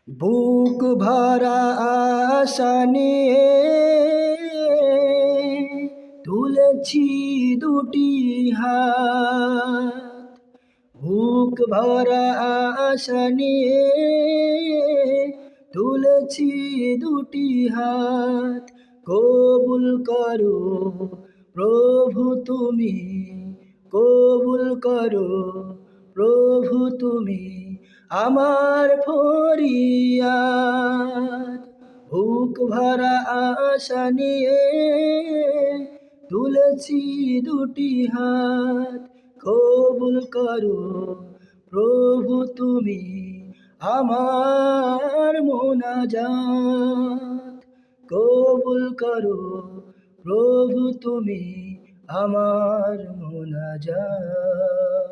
বুক ভরা আশা নিয়ে তুলেছি দুটি হাত, বুক ভরা আশা নিয়ে তুলেছি দুটি হাত। কবুল করো প্রভু তুমি, কবুল করো প্রভু তুমি আমার ফরিয়াদ। বুক ভরা আশা নিয়ে তুলেছি দুটি হাত, কবুল করো প্রভু তুমি আমার মোনাজাত। কবুল করো প্রভু তুমি আমার মোনাজাত।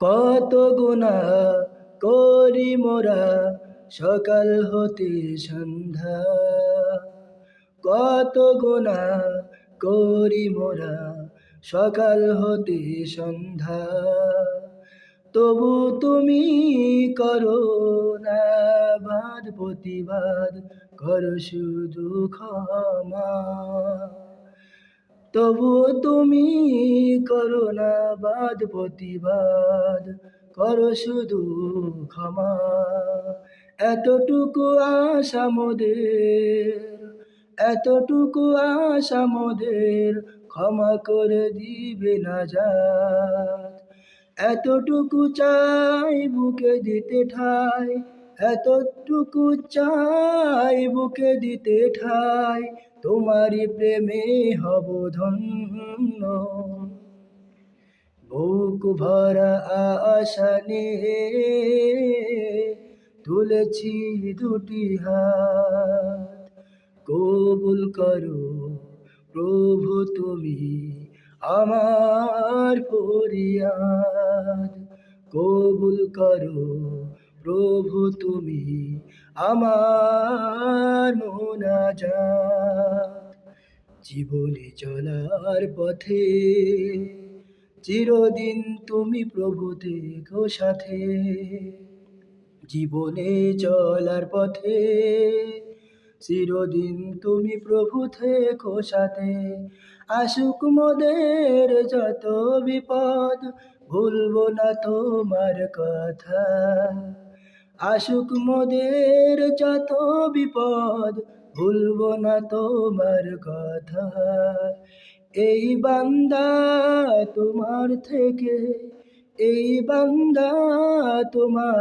কত গুনাহ করি মোরা সকাল হতে সন্ধ্যা, কত গুনাহ করি মোরা সকাল হতে সন্ধ্যা। তবু তুমি করো না বাদ প্রতিবাদ, করো শুধু ক্ষমা। তবু তুমি করো না বাদ প্রতিবাদ, করো শুধু ক্ষমা। এতটুকু আশা মোদের, এতটুকু আশা মোদের, ক্ষমা করে দিবে নাজাত। এতটুকু চাই বুকে দিতে ঠাই, এতটুকু চাই বুকে দিতে ঠাই, তোমারই প্রেমে হব ধন্য। বুক ভরা আশা নিয়ে তুলেছি দুটি হাত, কবুল করো প্রভু তুমি আমার ফরিয়াদ। কবুল করো প্রভু তুমি আমার মোনাজাত। জীবনে চলার পথে চিরদিন তুমি প্রভু থেকো সাথে, জীবনে চলার পথে চিরদিন তুমি প্রভু থেকো সাথে। আসুক মোদের যত বিপদ, ভুলবো না তোমার কথা। আসুক মোদের যত বিপদ, ভুলবো না তোমার কথা। এই বান্দা তোমার থেকে, এই বান্দা তোমার